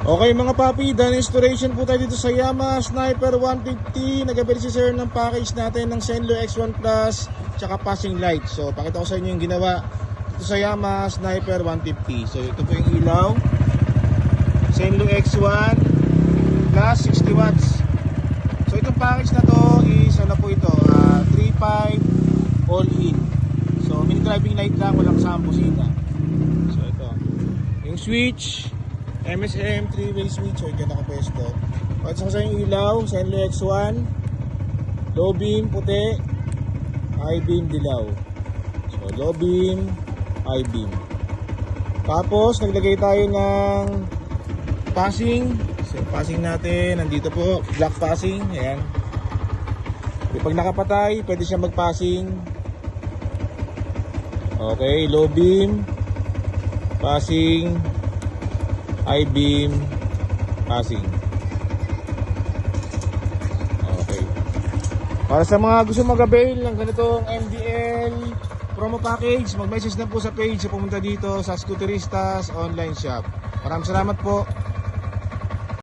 Okay mga papi, done installation po tayo dito sa Yamaha Sniper 150. Nag-abili si sir ng package natin ng Zenlo X1 Plus tsaka passing light. So pakita ko sa inyo yung ginawa dito sa Yamaha Sniper 150. So ito po yung ilaw Zenlo X1 Plus 60 watts. So itong package na to is ano po ito, 3.5 all in. So mini driving light lang, walang kasama busina. So ito yung switch MSM 3-way switch, so dyan nakapwesto. Pagkat sa yung ilaw, Zenlo X1, low beam, puti, high beam, dilaw. So low beam, high beam. Tapos naglagay tayo ng passing. So passing natin, nandito po, black passing, ayan. Pag nakapatay, pwede siya mag-passing. Okay, low beam, passing, high beam, passing. Okay. Para sa mga gusto mag-avail ng ganitong MDL promo package, mag-message na po sa page sa pumunta dito sa Scooteristas online shop. Maraming salamat po.